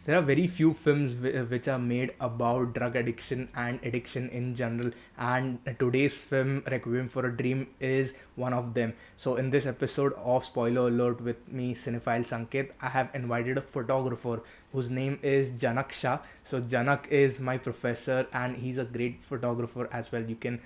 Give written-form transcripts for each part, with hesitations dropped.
there are very few films which are made about drug addiction and addiction in general, and today's film Requiem for a Dream is one of them. So in this episode of Spoiler Alert with me, Cinephile Sanket, I have invited a photographer whose name is Janak Shah. So Janak is my professor and he's a great photographer as well. You can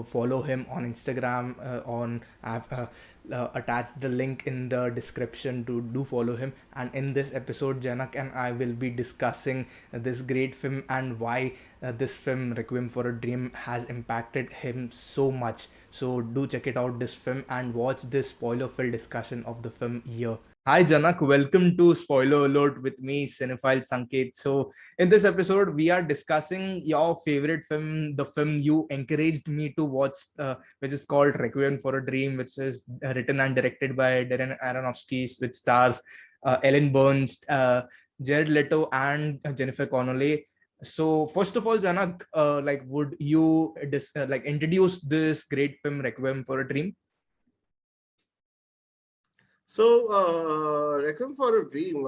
follow him on Instagram. On I've attached the link in the description to do follow him. And in this episode, Janak and I will be discussing this great film and why this film Requiem for a Dream has impacted him so much. So do check it out, this film, and watch this spoiler filled discussion of the film here. Hi Janak, welcome to Spoiler Alert with me, Cinephile Sanket. So in this episode, we are discussing your favorite film, the film you encouraged me to watch, which is called Requiem for a Dream, which is written and directed by Darren Aronofsky, which stars Ellen Burns, Jared Leto, and Jennifer Connelly. So first of all, Janak, would you introduce this great film, Requiem for a Dream? So, Requiem for a Dream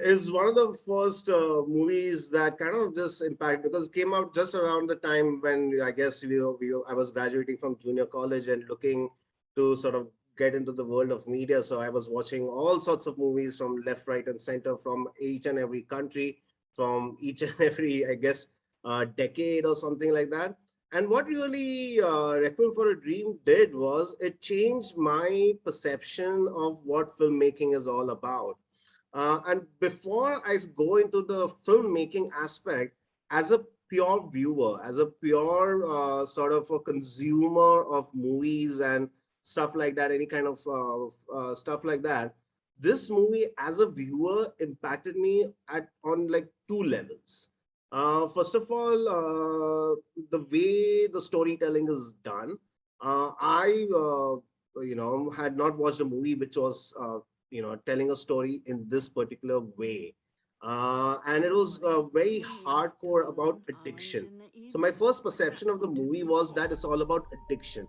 is one of the first movies that kind of just impact because it came out just around the time when I guess I was graduating from junior college and looking to sort of get into the world of media. So I was watching all sorts of movies from left, right, and center from each and every country, from each and every, I guess, decade or something like that. And what really Requiem for a Dream did was it changed my perception of what filmmaking is all about. And before I go into the filmmaking aspect, as a pure viewer, as a pure sort of a consumer of movies and stuff like that, any kind of stuff like that, this movie as a viewer impacted me at on like two levels. First of all, the way the storytelling is done, I had not watched a movie which was telling a story in this particular way, and it was very hardcore about addiction. So my first perception of the movie was that it's all about addiction.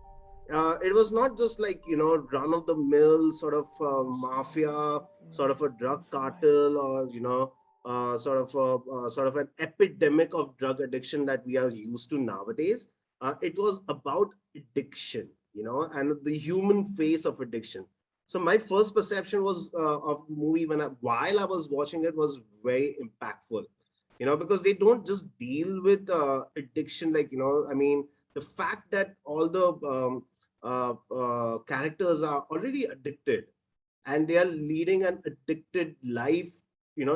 It was not just like run of the mill sort of mafia, sort of a drug cartel, or sort of an epidemic of drug addiction that we are used to nowadays. It was about addiction, and the human face of addiction. So my first perception was of the movie while I was watching it was very impactful, because they don't just deal with addiction, like I mean, the fact that all the characters are already addicted and they are leading an addicted life,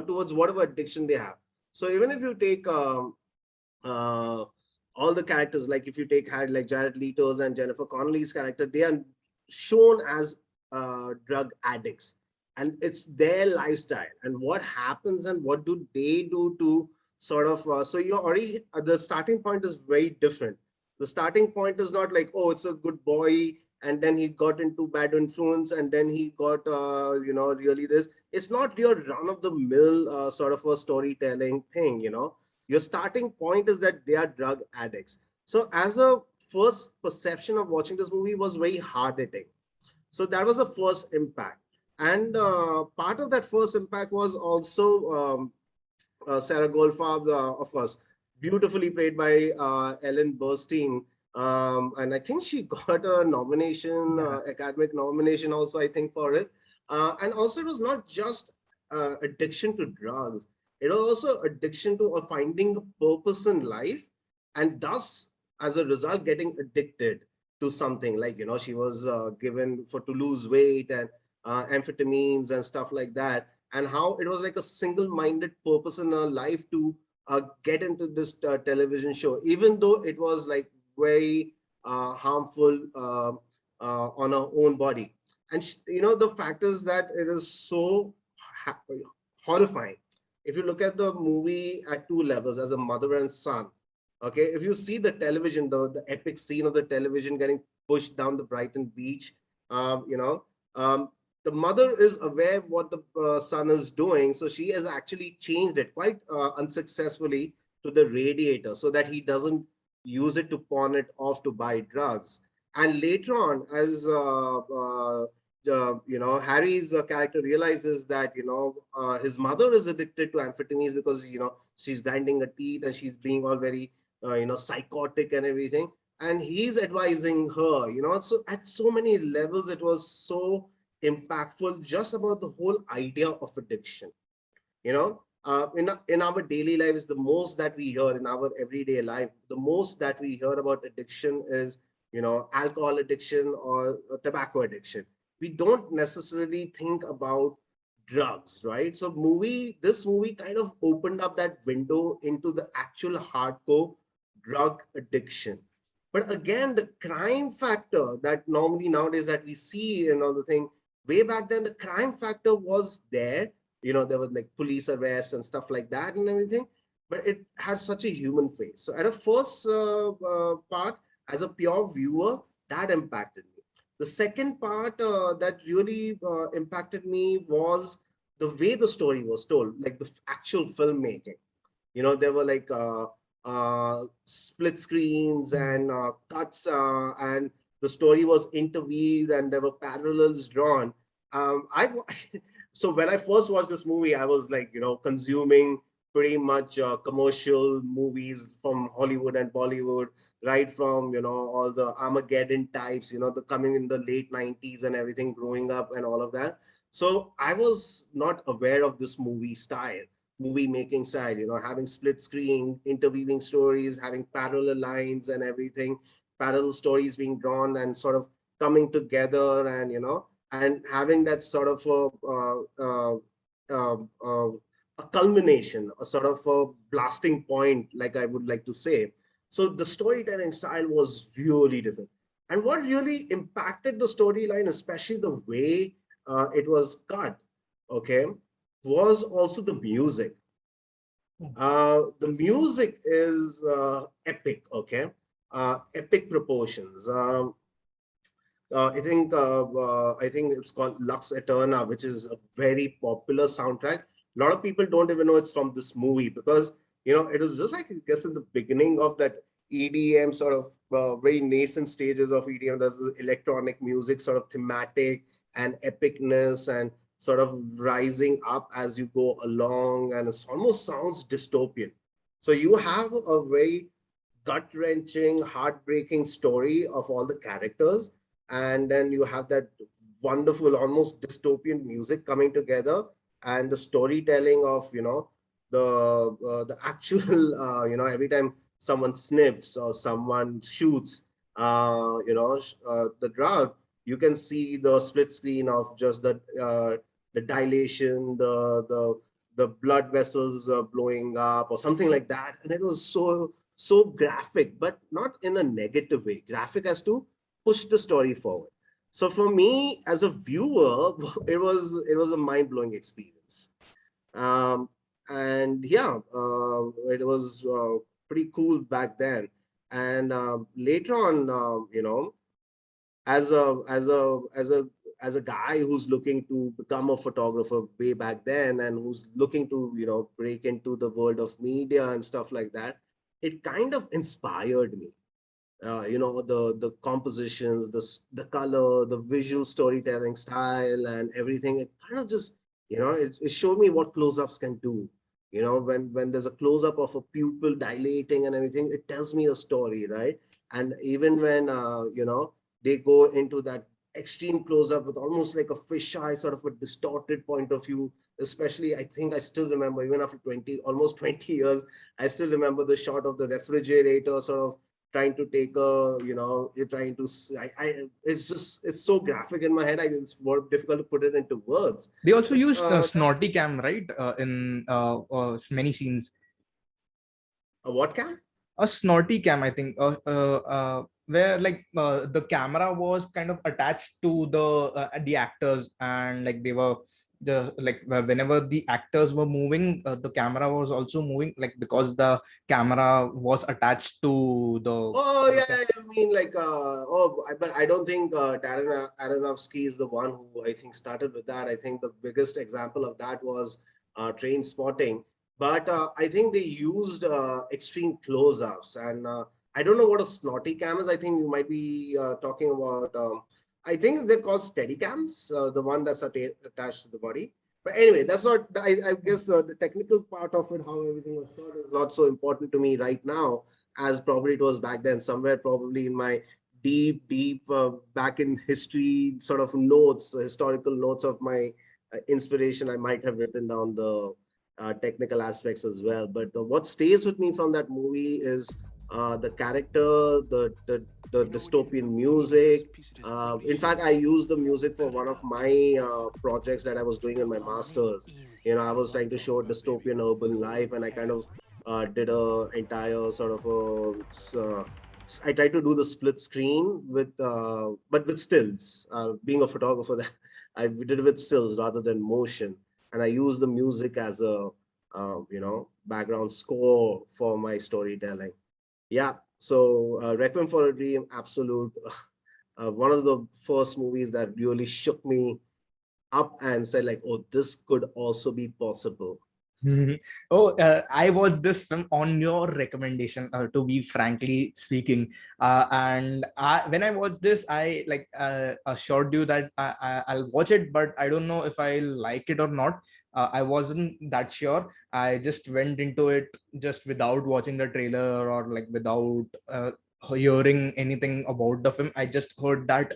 towards whatever addiction they have. So even if you take uh, all the characters, like if you take had like Jared Leto's and Jennifer Connelly's character, they are shown as drug addicts, and it's their lifestyle and what happens and what do they do to sort of so you're already the starting point is very different. The starting point is not like, oh, it's a good boy and then he got into bad influence and then he got really this. It's not your run of the mill sort of a storytelling thing. Your starting point is that they are drug addicts. So as a first perception of watching this movie was very hard hitting. So that was the first impact. And part of that first impact was also Sarah Goldfarb, of course, beautifully played by Ellen Burstyn. And I think she got a nomination, Yeah. academic nomination also, I think, for it. And also, it was not just addiction to drugs. It was also addiction to finding a purpose in life, and thus, as a result, getting addicted to something. Like, she was given for to lose weight and amphetamines and stuff like that, and how it was like a single-minded purpose in her life to get into this television show, even though it was like very harmful on her own body. And the fact is that it is so ha- horrifying. If you look at the movie at two levels, as a mother and son, okay, if you see the television, the epic scene of the television getting pushed down the Brighton beach, um, you know, um, the mother is aware what the son is doing, so she has actually changed it quite unsuccessfully to the radiator so that he doesn't use it to pawn it off to buy drugs. And later on, as Harry's character realizes that his mother is addicted to amphetamines because she's grinding her teeth and she's being all very psychotic and everything, and he's advising her. So at so many levels, it was so impactful just about the whole idea of addiction. In our daily lives, the most that we hear in our everyday life, the most that we hear about addiction is alcohol addiction or tobacco addiction. We don't necessarily think about drugs, right? So this movie kind of opened up that window into the actual hardcore drug addiction. But again, the crime factor that normally nowadays that we see and all the thing, way back then the crime factor was there. There was like police arrests and stuff like that and everything, but it had such a human face. So at a first part, as a pure viewer, that impacted me. The second part that really impacted me was the way the story was told, like the actual filmmaking. There were like split screens and cuts, and the story was interweaved and there were parallels drawn. I so when I first watched this movie, I was like, consuming pretty much commercial movies from Hollywood and Bollywood, right from all the Armageddon types, the coming in the late 90s and everything, growing up and all of that. So I was not aware of this movie making style, having split screen, interweaving stories, having parallel lines and everything, parallel stories being drawn and sort of coming together, and having that sort of a culmination, a sort of a blasting point, like I would like to say. So the storytelling style was really different. And what really impacted the storyline, especially the way it was cut, okay, was also the music. The music is epic, okay, epic proportions. I think it's called Lux Eterna, which is a very popular soundtrack. A lot of people don't even know it's from this movie because it was just like I guess in the beginning of that EDM sort of very nascent stages of EDM. There's the electronic music sort of thematic and epicness and sort of rising up as you go along, and it almost sounds dystopian. So you have a very gut wrenching, heartbreaking story of all the characters, and then you have that wonderful, almost dystopian music coming together, and the storytelling of the actual every time someone sniffs or someone shoots the drug, you can see the split screen of just the dilation, the blood vessels blowing up or something like that, and it was so graphic, but not in a negative way. Graphic as to push the story forward. So for me as a viewer, it was a mind-blowing experience. um, and yeah, it was pretty cool back then. And later on, as a guy who's looking to become a photographer way back then, and who's looking to break into the world of media and stuff like that, it kind of inspired me. The compositions, the color, the visual storytelling style and everything. It kind of just it showed me what close-ups can do. When there's a close-up of a pupil dilating and everything, it tells me a story, right? And even when they go into that extreme close-up with almost like a fisheye sort of a distorted point of view, especially I think I still remember, even after 20 years, I still remember the shot of the refrigerator sort of trying to take a, you're trying to, it's so graphic in my head. It's more difficult to put it into words. They also But used Snorty Cam, right? In many scenes. what cam? A Snorty Cam, I think, where like the camera was kind of attached to the actors, and like they were the like whenever the actors were moving, the camera was also moving, like because the camera was attached to Oh the yeah, I mean like but I don't think Darren Aronofsky is the one who I think started with that. I think the biggest example of that was Train Spotting. But I think they used extreme close-ups, and I don't know what a Snorty cam is. I think you might be talking about I think they're called steady cams, the one that's attached to the body. But anyway, that's not. I guess the technical part of it, how everything was shot, is not so important to me right now as probably it was back then. Somewhere probably in my deep back in history sort of notes, historical notes of my inspiration, I might have written down the technical aspects as well. But what stays with me from that movie is the character, the dystopian music. In fact, I used the music for one of my projects that I was doing in my master's. I was trying to show dystopian urban life, and I kind of did a entire sort of I tried to do the split screen but with stills. Being a photographer, I did it with stills rather than motion, and I used the music as a background score for my storytelling. Yeah. So Requiem for a Dream, absolute one of the first movies that really shook me up and said like, oh, this could also be possible. Mhm. Oh, I watched this film on your recommendation, to be frankly speaking. And when I watched this, I like assured you that I'll watch it, but I don't know if I like it or not. I wasn't that sure. I just went into it just without watching the trailer or like without hearing anything about the film. I just heard that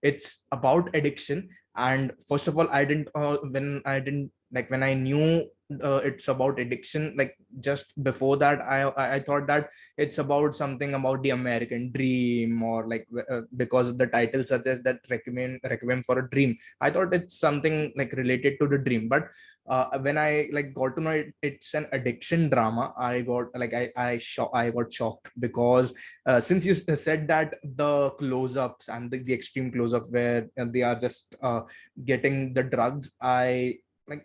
it's about addiction. And first of all, I didn't when I didn't like when I knew it's about addiction, like just before that I thought that it's about something about the American dream, or like because the title suggests that requiem for a dream. I thought it's something like related to the dream, but when I like got to know it's an addiction drama, I got like I got shocked, because since you said that the close-ups and the extreme close-up where they are just getting the drugs, I like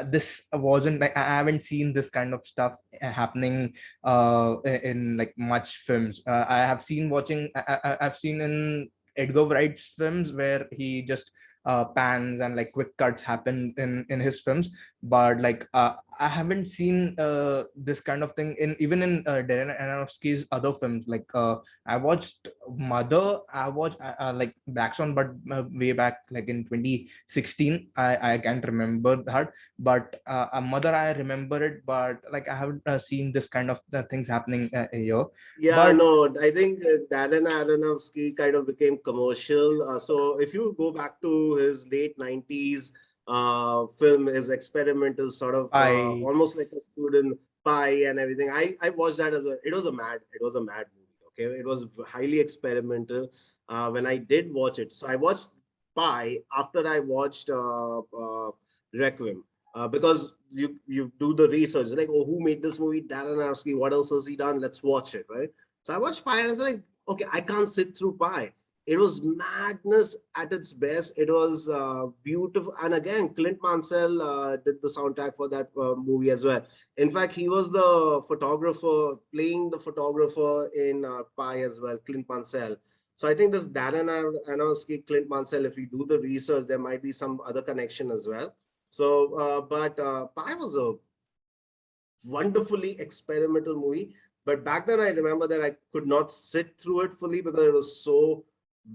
this wasn't like I haven't seen this kind of stuff happening in like much films. I have seen watching I've seen in Edgar Wright's films where he just pans and like quick cuts happen in his films, but like I haven't seen this kind of thing in even in Darren Aronofsky's other films. Like I watched Mother, I watched like Black Swan, but way back like in 2016. I can't remember that, but a Mother I remember it, but like I haven't seen this kind of things happening here. Yeah, But no, I think Darren Aronofsky kind of became commercial. So if you go back to his late 90s film, his experimental sort of I almost like a student pie and everything. I watched that it was a mad movie. Okay, it was highly experimental. When I did watch it, so I watched Pie after I watched Requiem, because you do the research like, oh, who made this movie? Darren Aronofsky. What else has he done? Let's watch it, right? So I watched Pi and I was like, okay, I can't sit through Pi. It was madness at its best. It was beautiful, and again, Clint Mansell did the soundtrack for that movie as well. In fact, he was the photographer, playing the photographer in Pi as well, Clint Mansell. So I think this Darren Aronofsky, Clint Mansell, if you do the research, there might be some other connection as well. So, but Pi was a wonderfully experimental movie. But back then, I remember that I could not sit through it fully because it was so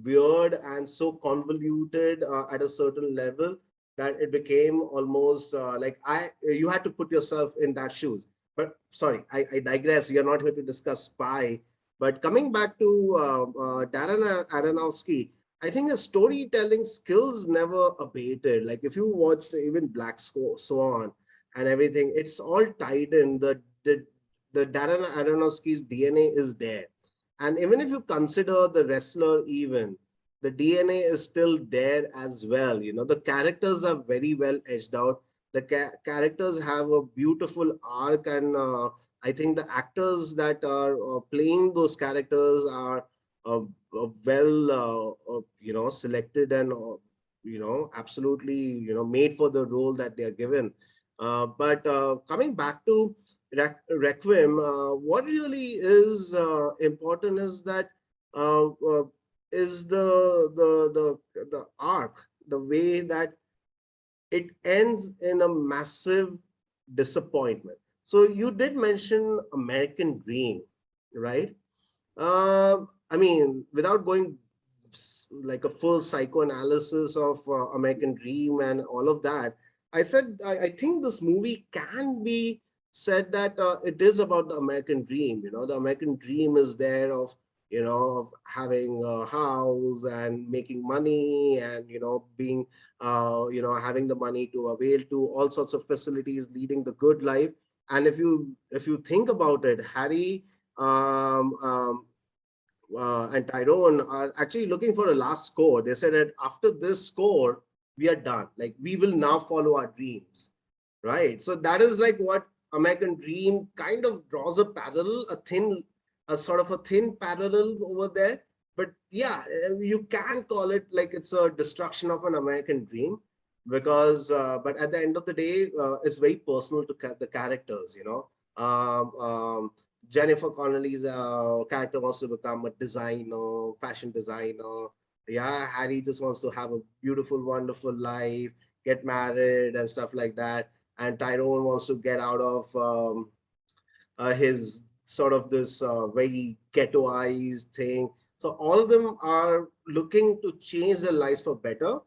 weird and so convoluted at a certain level that it became almost like you had to put yourself in that shoes. But sorry, I digress. We are not here to discuss Spy. But coming back to Darren Aronofsky, I think his storytelling skills never abated. Like if you watched even Black Swan and everything, it's all tied in. The Darren Aronofsky's DNA is there, and even if you consider the wrestler, even the DNA is still there as well. The characters are very well edged out. The characters have a beautiful arc, and I think the actors that are playing those characters are well, selected and absolutely made for the role that they are given. But coming back to Requiem, what really is important is that uh, uh, is the arc, the way that it ends in a massive disappointment. So you did mention American Dream, right? I mean, without going like a full psychoanalysis of American Dream and all of that, I said I think this movie can be said that it is about the American dream. The American dream is there of of having a house and making money and being having the money to avail to all sorts of facilities, leading the good life. And if you think about it, Harry um, um, and Tyrone are actually looking for a last score. They said that after this score, we are done. Like we will now follow our dreams, right? So that is like what American Dream kind of draws a parallel, a sort of a thin parallel over there. But yeah, you can call it like it's a destruction of an American dream because, but at the end of the day, it's very personal to the characters. Jennifer Connelly's character wants to become a designer, fashion designer. Yeah, Harry just wants to have a beautiful, wonderful life, get married and stuff like that. And Tyrone wants to get out of his sort of this very ghettoized thing. So all of them are looking to change their lives for better.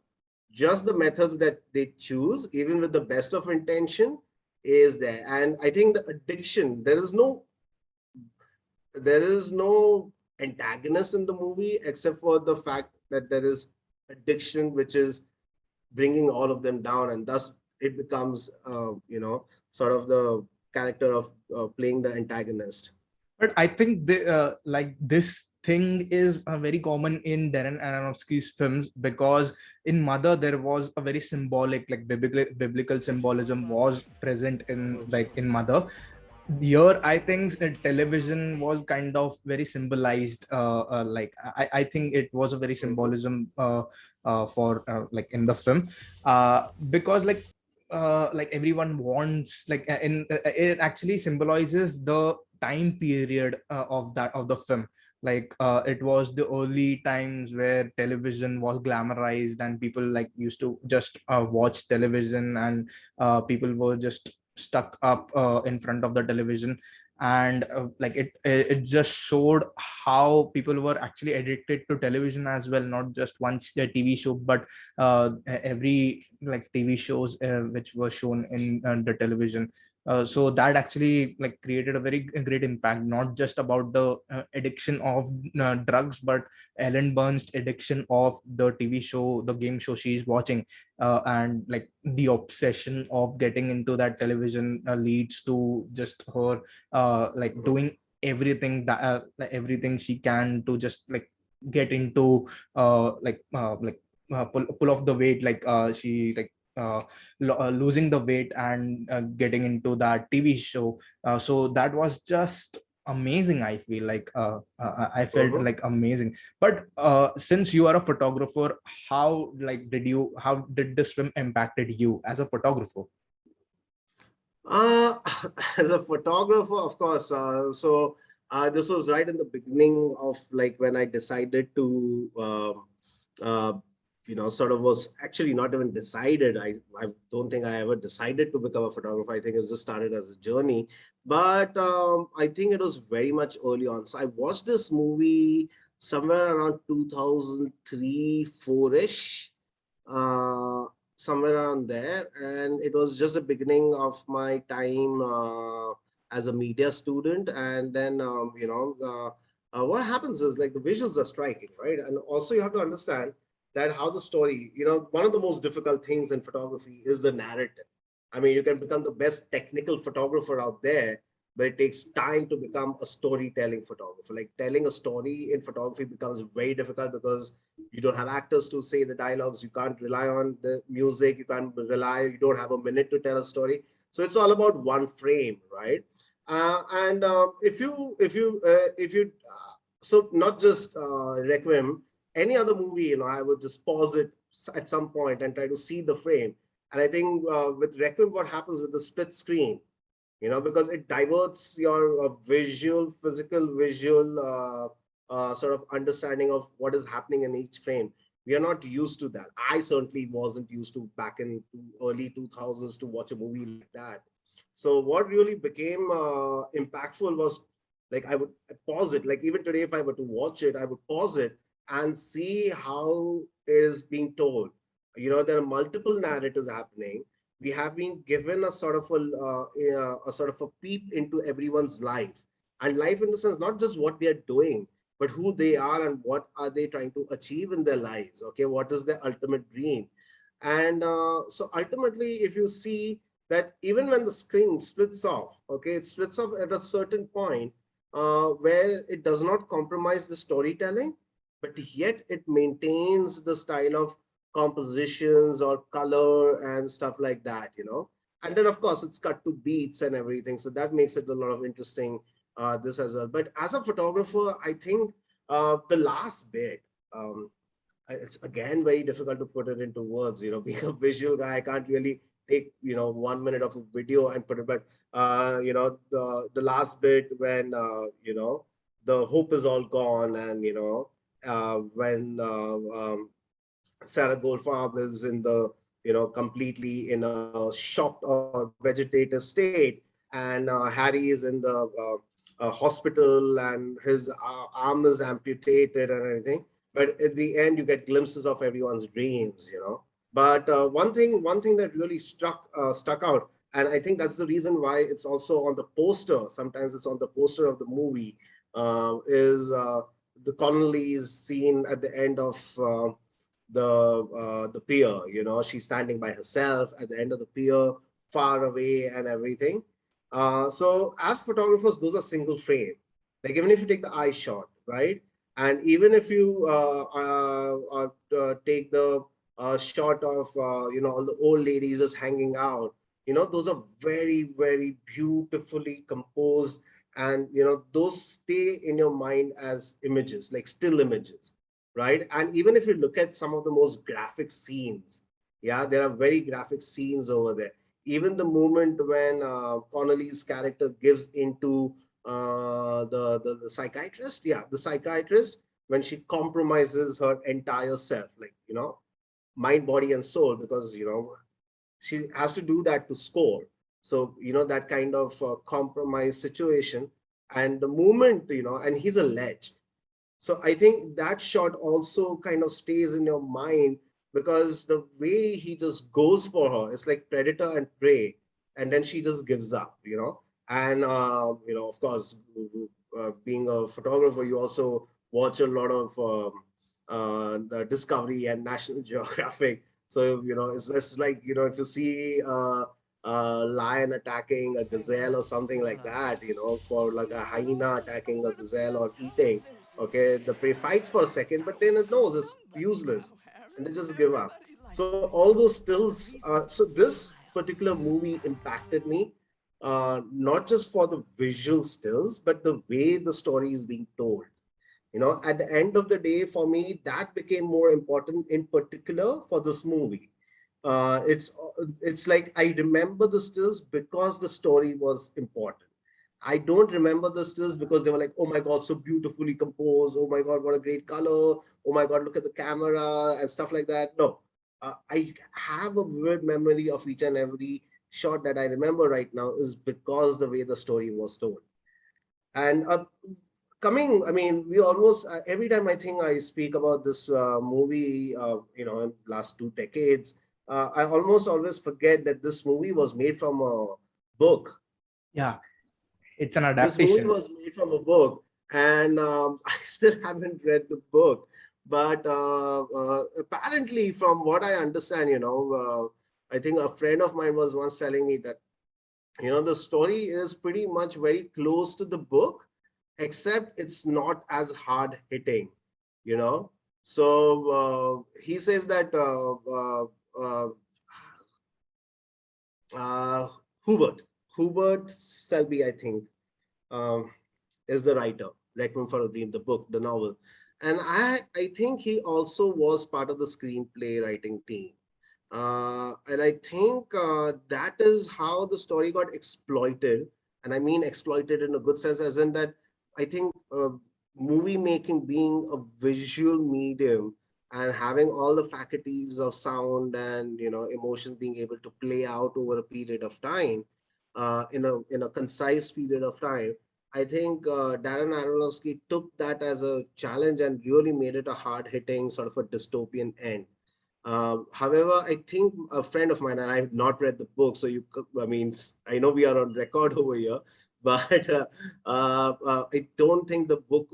Just the methods that they choose, even with the best of intention, is there. And I think the addiction, there is no antagonist in the movie except for the fact that there is addiction which is bringing all of them down, and thus it becomes sort of the character of playing the antagonist. But I think like this thing is very common in Darren Aronofsky's films, because in Mother there was a very symbolic, like biblical symbolism was present in, like, in Mother. Here I think television was kind of very symbolized, like I think it was a very Mhm. symbolism for like in the film, because like everyone wants, like it actually symbolizes the time period of the film. Like it was the early times where television was glamorized and people like used to just watch television, and people were just stuck up in front of the television. And like it just showed how people were actually addicted to television as well, not just one TV show, but every like TV shows which were shown in the television. So that actually like created a very great impact, not just about the addiction of drugs, but Ellen Burns' addiction of the TV show, the game show she's watching, and like the obsession of getting into that television leads to just her like Mhm. doing like everything she can to just like get into pull off the weight, like she like losing the weight and getting into that TV show. So that was just amazing. I feel like I felt Mhm. like amazing. But since you are a photographer, how did this film impacted you as a photographer? Uh, as a photographer, of course. This was right in the beginning of like when I decided to, uh, sort of was actually not even decided. I don't think I ever decided to become a photographer. I think it just started as a journey. But I think it was very much early on. So I watched this movie somewhere around 2003, 4-ish. Uh, Somewhere around there, and it was just the beginning of my time as a media student. And then what happens is like the visuals are striking, right? And also you have to understand that how the story, one of the most difficult things in photography is the narrative. I mean, you can become the best technical photographer out there, but it takes time to become a storytelling photographer. Like telling a story in photography becomes very difficult because you don't have actors to say the dialogues, you can't rely on the music, you don't have a minute to tell a story. So it's all about one frame, right? And if you so not just Requiem, any other movie, I would just pause it at some point and try to see the frame. And I think with Requiem, what happens with the split screen, because it diverts your physical visual sort of understanding of what is happening in each frame. We are not used to that. I certainly wasn't used to back in early 2000s to watch a movie like that. So what really became impactful was like I would pause it. Like even today, if I were to watch it, I would pause it and see how it is being told. There are multiple narratives happening. We have been given a sort of a sort of a peep into everyone's life, and life in the sense not just what they are doing, but who they are and what are they trying to achieve in their lives. Okay, what is their ultimate dream? And so ultimately, if you see that even when the screen splits off, okay, it splits off at a certain point where it does not compromise the storytelling, but yet it maintains the style of compositions or color and stuff like that. And then, of course, it's cut to beats and everything. So that makes it a lot of interesting, this as well. But as a photographer, I think the last bit, um, it's again very difficult to put it into words. Being a visual guy, I can't really take 1 minute of a video and put it. But the last bit when the hope is all gone, and when Sarah Goldfarb is in the completely in a shocked or vegetative state, and Harry is in the hospital, and his arm is amputated and everything. But at the end, you get glimpses of everyone's dreams. But one thing that really stuck out, and I think that's the reason why it's also on the poster. Sometimes it's on the poster of the movie. Is the Connolly's scene at the end of the pier. She's standing by herself at the end of the pier, far away and everything. So as photographers, those are single frame. Like even if you take the eye shot, right, and even if you take the shot of all the old ladies just hanging out, those are very, very beautifully composed, and those stay in your mind as images, like still images, right? And even if you look at some of the most graphic scenes, yeah, there are very graphic scenes over there. Even the moment when Connolly's character gives into the psychiatrist, yeah, the psychiatrist, when she compromises her entire self, like mind, body, and soul, because she has to do that to score. So that kind of compromise situation, and the moment, and he's alleged. So I think that shot also kind of stays in your mind, because the way he just goes for her, it's like predator and prey, and then she just gives up. And of course, being a photographer, you also watch a lot of the Discovery and National Geographic. So it's just like if you see a lion attacking a gazelle or something like that, for like a hyena attacking a gazelle or eating. Okay, the prey fights for a second, but then it knows it's useless, and they just give up. So all those stills. So this particular movie impacted me, not just for the visual stills, but the way the story is being told. At the end of the day, for me, that became more important, in particular for this movie. It's like I remember the stills because the story was important. I don't remember the stills because they were like, oh my God, so beautifully composed. Oh my God, what a great color. Oh my God, look at the camera and stuff like that. No, I have a vivid memory of each and every shot that I remember right now is because the way the story was told. And I mean, we almost, every time I think I speak about this movie, in last 2 decades, I almost always forget that this movie was made from a book. Yeah, it's an This movie adaptation. was made from a book, and I still haven't read the book. But apparently, from what I understand, I think a friend of mine was once telling me that the story is pretty much very close to the book, except it's not as hard hitting. You know, so he says that uh, uh, Hubert Hubert Selby, I think. Um, is the writer, Requiem for a Dream, the book, the novel. And I think he also was part of the screenplay writing team. And I think that is how the story got exploited. And I mean exploited in a good sense, as in that I think movie making being a visual medium and having all the faculties of sound and emotions being able to play out over a period of time, in a concise period of time. I think Darren Aronofsky took that as a challenge and really made it a hard-hitting sort of a dystopian end. However, I think a friend of mine, and I've not read the book, so I mean, I know we are on record over here, but I don't think the book,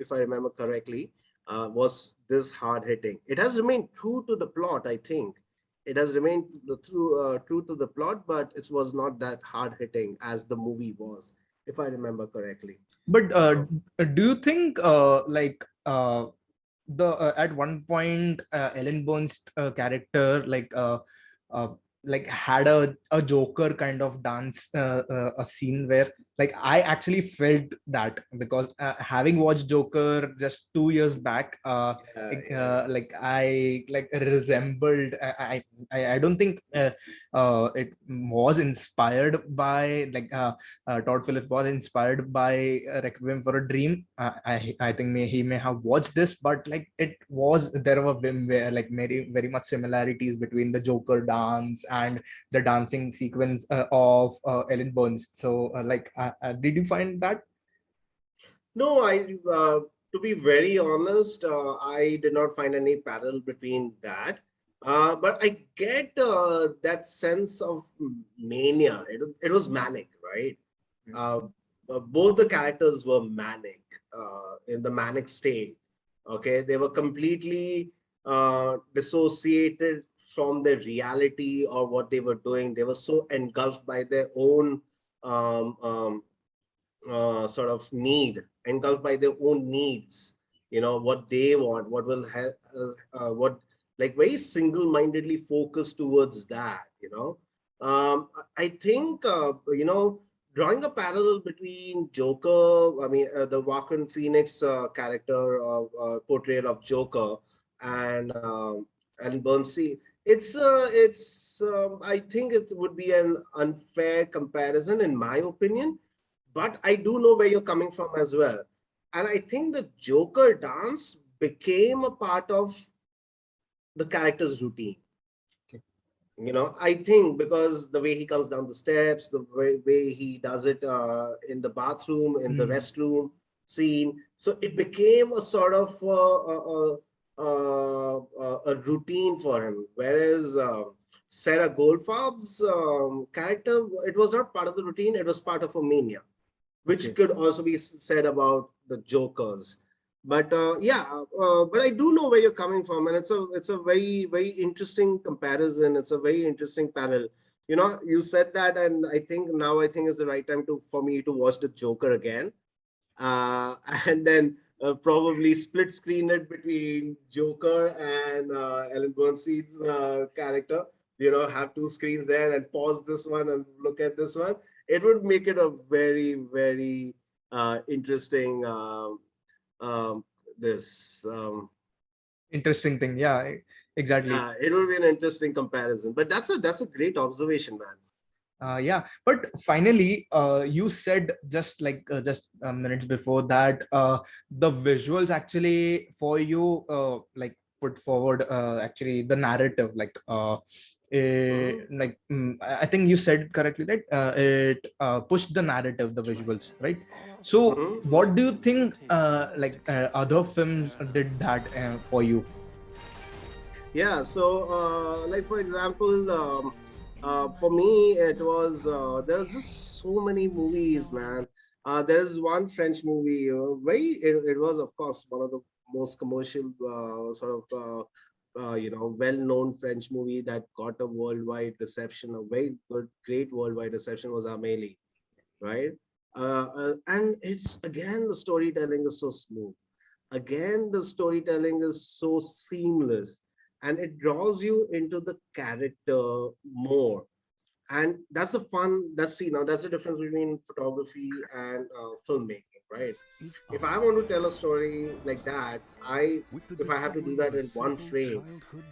if I remember correctly, was this hard hitting. It has remained true to the plot, I think. It has remained true to the plot, but it was not that hard hitting as the movie was, if I remember correctly. But Uh, do you think the at one point Ellen Burns character uh, like had a Joker kind of dance a scene where like I actually felt that because having watched Joker just 2 years back, yeah, yeah. like I like resembled I don't think it was inspired by like Todd Phillips was inspired by Requiem for a Dream. I think he may have watched this, but like it was there were like very much similarities between the Joker dance and the dancing sequence of Ellen Burns. So did you find that? No, to be very honest, I did not find any parallel between that. But I get that sense of mania. It was manic, right? Uh, Both the characters were manic, in the manic state. Okay, they were completely dissociated from their reality or what they were doing. They were so engulfed by their own sort of need, engulfed by their own needs. What they want, what will help, what like very single-mindedly focused towards that. I think drawing a parallel between Joker, I mean the Joaquin Phoenix character of portrayal of Joker and Bernstein. I think it would be an unfair comparison in my opinion, but I do know where you're coming from as well. And I think the Joker dance became a part of the character's routine. Okay. I think because the way he comes down the steps, the way he does it in the bathroom, in the Hmm. restroom scene, so it became a sort of a routine for him. Whereas Sarah Goldfarb's character, it was not part of the routine; it was part of a mania, which Okay. could also be said about the Jokers. But but I do know where you're coming from, and it's a very interesting comparison. It's a very interesting panel. You said that, and I think is the right time for me to watch the Joker again, uh, and then probably split screen it between Joker and Ellen Bernstein's character. Have two screens there and pause this one and look at this one. It would make it a very interesting um, this. Interesting thing. Yeah, exactly. Yeah, it would be an interesting comparison. But that's a great observation, man. Yeah, but finally, you said just minutes before that the visuals actually for you put forward actually the narrative Mhm. I think you said correctly that it pushed the narrative, the visuals, right? So Mhm. what do you think other films did that for you? Yeah, so like for example, for me, it was there's just so many movies, man. There's one French movie, it was of course one of the most commercial sort of well-known French movie that got a worldwide reception, a very good, great worldwide reception was Amélie, right? And it's again the storytelling is so smooth. Again, the storytelling is so seamless, and it draws you into the character more. And that's the fun. That's the difference between photography and filmmaking, right? If I want to tell a story like that, if I have to do that in one frame,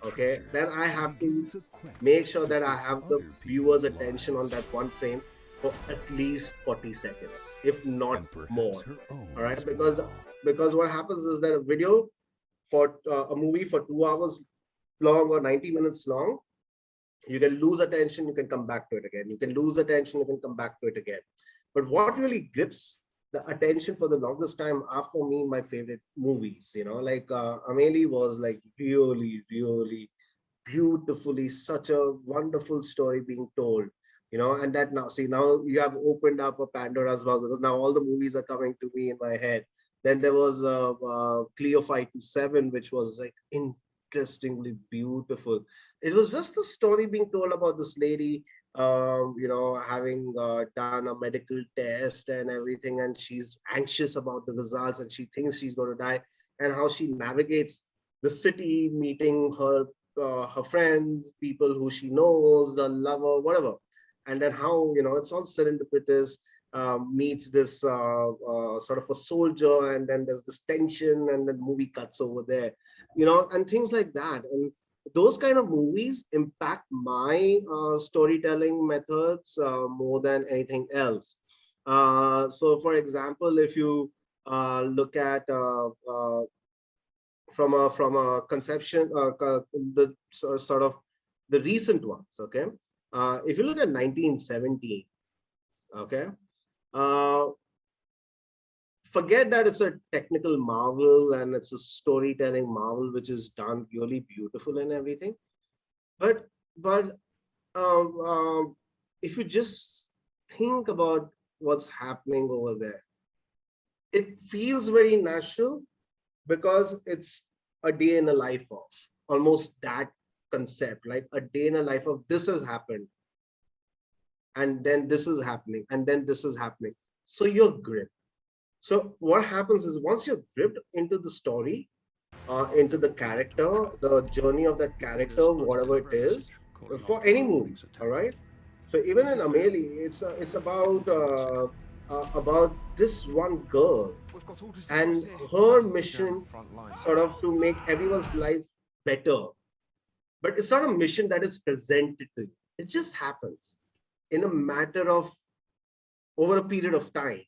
okay, then I have to make sure that I have the viewer's attention on that one frame for at least 40 seconds, if not more. All right, because what happens is that a video for a movie for 2 hours long or 90 minutes long, you can lose attention, you can come back to it again. You can lose attention, you can come back to it again. But what really grips the attention for the longest time are for me my favorite movies. Like Amelie was like really, really beautifully, such a wonderful story being told. And that now, see, now you have opened up a Pandora's box, because now all the movies are coming to me in my head. Then there was Cleo 527, which was like interestingly beautiful. It was just a story being told about this lady, having done a medical test and everything, and she's anxious about the results, and she thinks she's going to die, and how she navigates the city, meeting her friends, people who she knows, the lover, whatever, and then how it's all serendipitous. Meets this sort of a soldier, and then there's this tension, and then movie cuts over there, and things like that. And those kind of movies impact my storytelling methods more than anything else. So, for example, if you look at from a conception, the sort of the recent ones, okay. If you look at 1917, okay, uh, forget that it's a technical marvel and it's a storytelling marvel which is done really beautiful and everything, but um, um, if you just think about what's happening over there, it feels very natural, because it's a day in a life of, almost that concept, like a day in a life of, this has happened, and then this is happening, and then this is happening. So you're gripped. So what happens is, once you're gripped into the story, into the character, the journey of that character, whatever it is, for any movie, all right. So even in Amelie, it's about this one girl and her mission, sort of to make everyone's life better. But it's not a mission that is presented to you. It just happens in a matter of, over a period of time,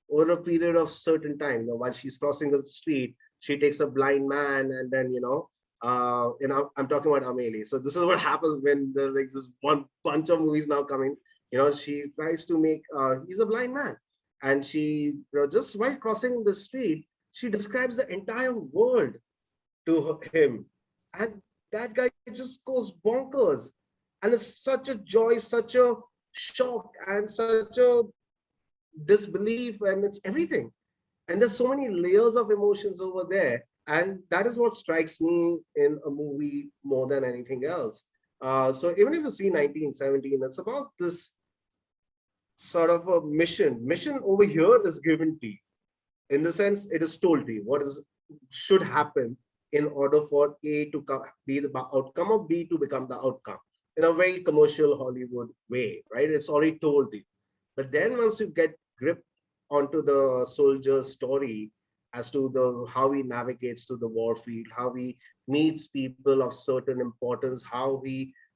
over a period of certain time. While she's crossing the street, she takes a blind man, and then I'm talking about Amelie. So this is what happens when there's like this one bunch of movies now coming. She tries to make he's a blind man, and she, just while crossing the street, she describes the entire world to him, and that guy just goes bonkers, and it's such a joy, such a shock, and such a disbelief, and it's everything. And there's so many layers of emotions over there, and that is what strikes me in a movie more than anything else. So even if you see 1917, it's about this sort of a mission over here is given to you, in the sense it is told to you what is should happen in order for A to be the outcome, or B to become the outcome, in a very commercial Hollywood way, right? It's already told to you. But then once you get gripped onto the soldier's story, as to the how he navigates to the war field, how he meets people of certain importance, how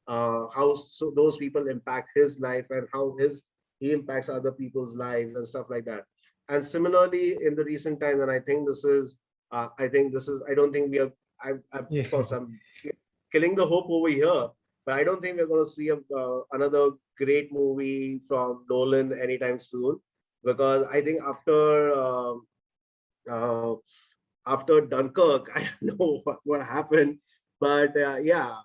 those people impact his life, and how he impacts other people's lives and stuff like that. And similarly, in the recent times, and I don't think we are. Yeah. Of course, I'm killing the hope over here, but I don't think we're going to see another great movie from Nolan anytime soon, because I think uh, after Dunkirk, I don't know what happened, but yeah,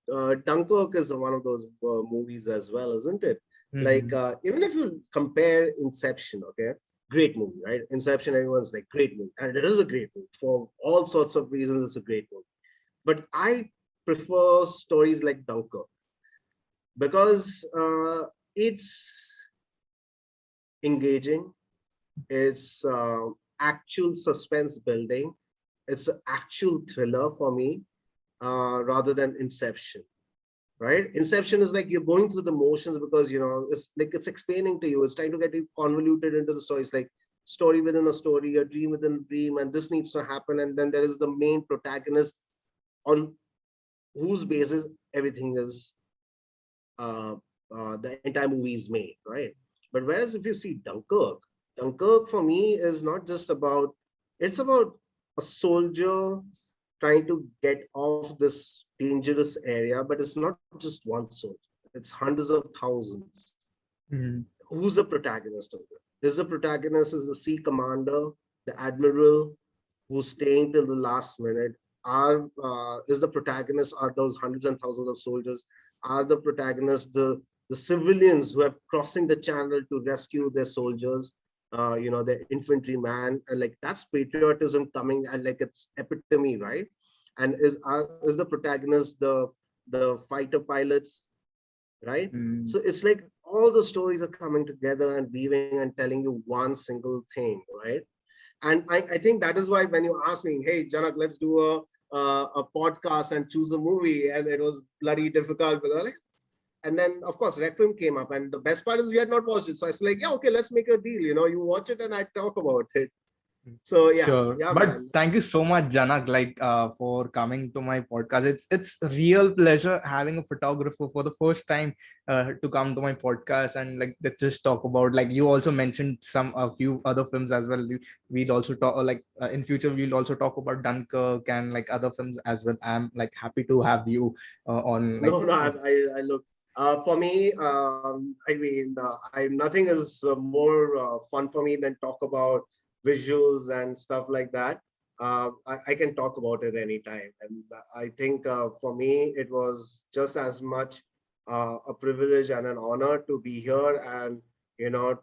Dunkirk is one of those movies as well, isn't it? Like Mhm. even if you compare Inception, okay, great movie, right? Inception, everyone's like great movie, and it is a great movie for all sorts of reasons. It's a great movie, but I prefer stories like Dunkirk, because it's engaging, it's actual suspense building, it's an actual thriller for me, rather than Inception, right? Inception is like you're going through the motions, because it's like it's explaining to you, it's trying to get you convoluted into the story. It's like story within a story, a dream within a dream, and this needs to happen, and then there is the main protagonist on whose basis everything is uh, the entire movie is made, right? But whereas if you see Dunkirk for me is not just about, it's about a soldier trying to get off this dangerous area, but it's not just one soldier, it's hundreds of thousands, Mhm. who's the protagonist of it? Is the protagonist is the sea commander, the admiral who's staying till the last minute? Are is the protagonist are those hundreds and thousands of soldiers? Are the protagonists the civilians who have crossing the channel to rescue their soldiers? Their infantryman, and like that's patriotism coming, and like it's epitome, right? And is the protagonist the fighter pilots, right? Mm. So it's like all the stories are coming together and weaving and telling you one single thing, right? And I think that is why when you asked me, hey, Janak, let's do a podcast and choose a movie, and it was bloody difficult because like, and then of course Requiem came up, and the best part is we had not watched it, so I was like, yeah, okay, let's make a deal. You watch it and I talk about it. So yeah, Sure, yeah, but man. thank you so much, Janak, for coming to my podcast. It's a real pleasure having a photographer for the first time to come to my podcast and like let's just talk about like you also mentioned a few other films as well. We'll also talk in future we'll also talk about Dunkirk and like other films as well. I'm like happy to have you on like. No, no, I look. For me, I mean, nothing is more fun for me than talk about visuals and stuff like that. I can talk about it anytime, and I think for me it was just as much a privilege and an honor to be here and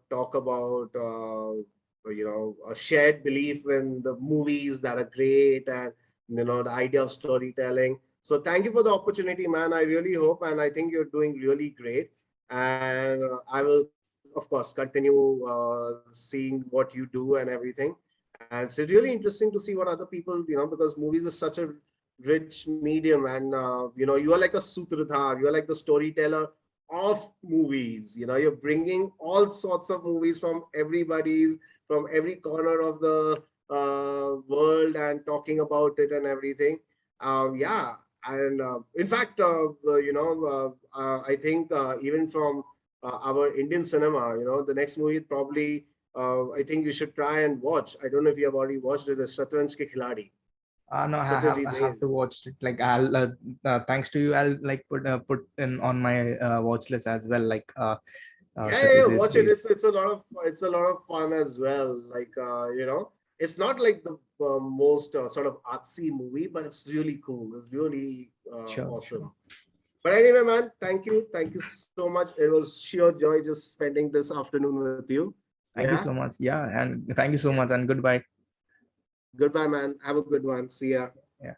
talk about a shared belief in the movies that are great, and the idea of storytelling. So thank you for the opportunity, man. I really hope, and I think you're doing really great. And I will, of course, continue seeing what you do and everything. And it's really interesting to see what other people, because movies is such a rich medium, and you are like a sutradhar. You are like the storyteller of movies. You're bringing all sorts of movies from every corner of the world and talking about it and everything. Yeah, and in fact, I think even from our Indian cinema, the next movie probably I think you should try and watch. I don't know if you have already watched it. Is Shatranj Ke Khiladi, No, I Satyajit Ray. have to watch it. Like I'll thanks to you, I'll like put in on my watch list as well. Like Yeah, Satyajit watch it. Ray's. It's a lot of fun as well. Like it's not like the most sort of artsy movie, but it's really cool. It's really Sure, awesome. sure. But anyway, man, thank you so much. It was sheer joy just spending this afternoon with you. Yeah, Thank you so much. Yeah, and thank you so yeah. much, and goodbye. Goodbye, man. Have a good one. See ya. Yeah.